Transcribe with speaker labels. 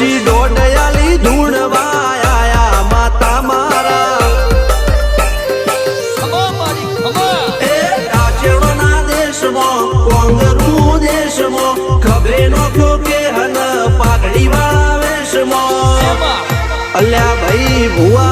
Speaker 1: ડોશી ડોડયાલી ધૂણવા આયા માતા મારા એ કાચેડોના દેશમાં કોંગરું દેશમાં ખભે નોખો કે હન પાઘડી વાળા વેશમાં અલ્યા ભાઈ ભુવા